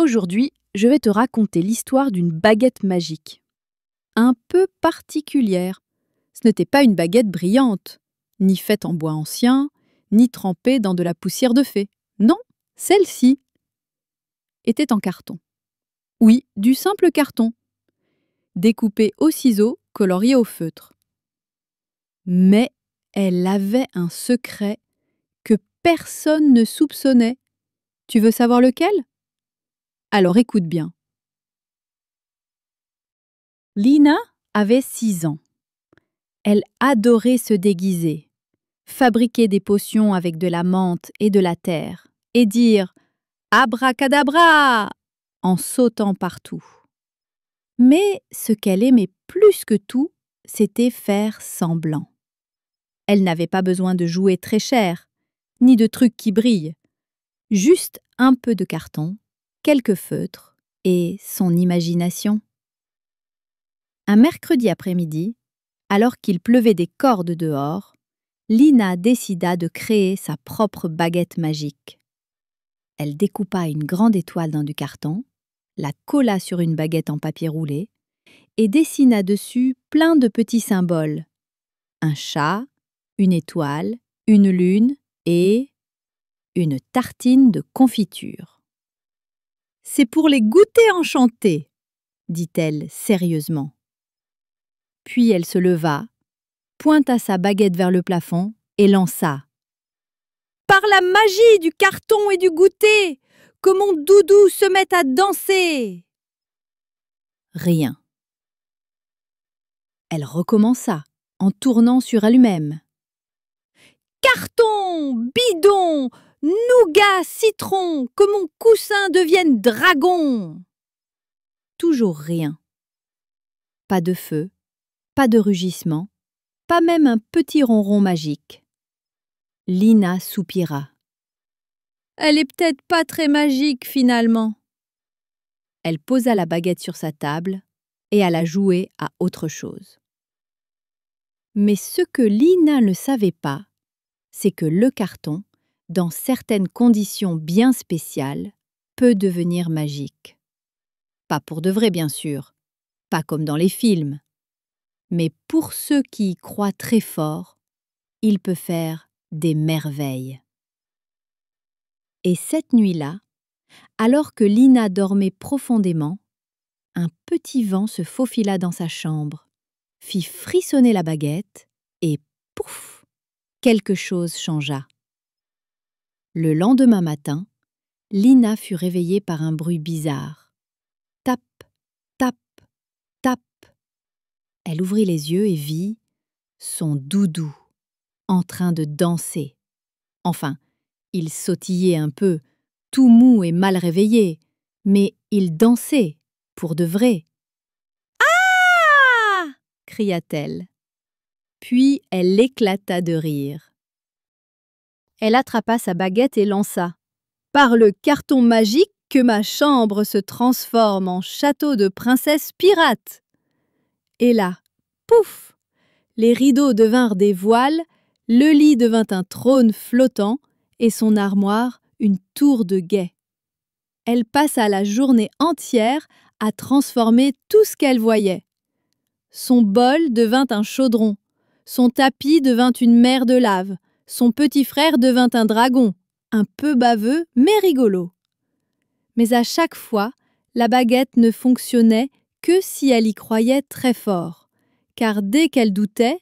Aujourd'hui, je vais te raconter l'histoire d'une baguette magique. Un peu particulière. Ce n'était pas une baguette brillante, ni faite en bois ancien, ni trempée dans de la poussière de fée. Non, celle-ci était en carton. Oui, du simple carton, découpé au ciseau, colorié au feutre. Mais elle avait un secret que personne ne soupçonnait. Tu veux savoir lequel? Alors écoute bien. Lina avait 6 ans. Elle adorait se déguiser, fabriquer des potions avec de la menthe et de la terre, et dire « Abracadabra !» en sautant partout. Mais ce qu'elle aimait plus que tout, c'était faire semblant. Elle n'avait pas besoin de jouets très chers, ni de trucs qui brillent. Juste un peu de carton, quelques feutres et son imagination. Un mercredi après-midi, alors qu'il pleuvait des cordes dehors, Lina décida de créer sa propre baguette magique. Elle découpa une grande étoile dans du carton, la colla sur une baguette en papier roulé et dessina dessus plein de petits symboles. Un chat, une étoile, une lune et une tartine de confiture. « C'est pour les goûters enchantés », dit-elle sérieusement. Puis elle se leva, pointa sa baguette vers le plafond et lança. « Par la magie du carton et du goûter, que mon doudou se mette à danser !» Rien. Elle recommença, en tournant sur elle-même. « Carton, bidon, nougat, citron, que mon coussin devienne dragon !» Toujours rien. Pas de feu, pas de rugissement, pas même un petit ronron magique. Lina soupira. « Elle est peut-être pas très magique finalement. » Elle posa la baguette sur sa table et alla jouer à autre chose. Mais ce que Lina ne savait pas, c'est que le carton, dans certaines conditions bien spéciales, peut devenir magique. Pas pour de vrai, bien sûr, pas comme dans les films. Mais pour ceux qui y croient très fort, il peut faire des merveilles. Et cette nuit-là, alors que Lina dormait profondément, un petit vent se faufila dans sa chambre, fit frissonner la baguette et pouf, quelque chose changea. Le lendemain matin, Lina fut réveillée par un bruit bizarre. Tap, tap, tap. Elle ouvrit les yeux et vit son doudou en train de danser. Enfin, il sautillait un peu, tout mou et mal réveillé, mais il dansait, pour de vrai. « Ah !» cria-t-elle. Puis elle éclata de rire. Elle attrapa sa baguette et lança. « Par le carton magique que ma chambre se transforme en château de princesse pirate !» Et là, pouf! Les rideaux devinrent des voiles, le lit devint un trône flottant et son armoire une tour de guet. Elle passa la journée entière à transformer tout ce qu'elle voyait. Son bol devint un chaudron, son tapis devint une mer de lave, son petit frère devint un dragon, un peu baveux mais rigolo. Mais à chaque fois, la baguette ne fonctionnait que si elle y croyait très fort, car dès qu'elle doutait,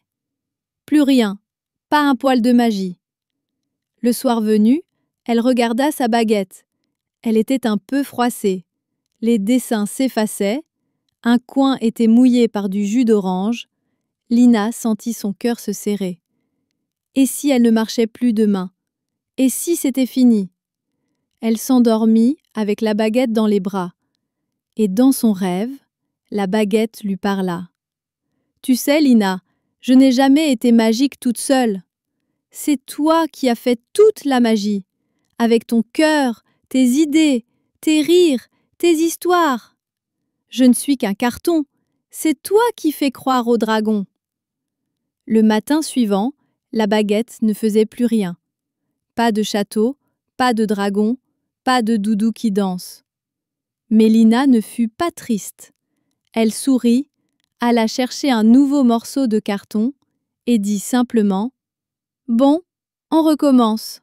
plus rien, pas un poil de magie. Le soir venu, elle regarda sa baguette. Elle était un peu froissée. Les dessins s'effaçaient. Un coin était mouillé par du jus d'orange. Lina sentit son cœur se serrer. Et si elle ne marchait plus demain? Et si c'était fini? Elle s'endormit avec la baguette dans les bras. Et dans son rêve, la baguette lui parla. « Tu sais, Lina, je n'ai jamais été magique toute seule. C'est toi qui as fait toute la magie, avec ton cœur, tes idées, tes rires, tes histoires. Je ne suis qu'un carton, c'est toi qui fais croire au dragon. » Le matin suivant, la baguette ne faisait plus rien. Pas de château, pas de dragon, pas de doudou qui danse. Mélina ne fut pas triste. Elle sourit, alla chercher un nouveau morceau de carton et dit simplement « Bon, on recommence ».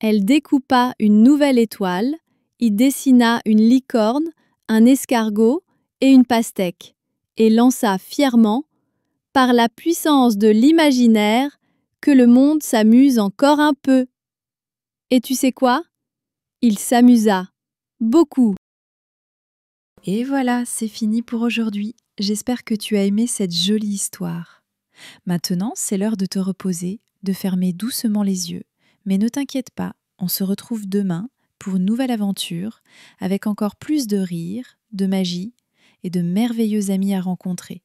Elle découpa une nouvelle étoile, y dessina une licorne, un escargot et une pastèque, et lança fièrement « Par la puissance de l'imaginaire, que le monde s'amuse encore un peu ». Et tu sais quoi? Il s'amusa. Beaucoup. Et voilà, c'est fini pour aujourd'hui. J'espère que tu as aimé cette jolie histoire. Maintenant, c'est l'heure de te reposer, de fermer doucement les yeux. Mais ne t'inquiète pas, on se retrouve demain pour une nouvelle aventure avec encore plus de rire, de magie et de merveilleux amis à rencontrer.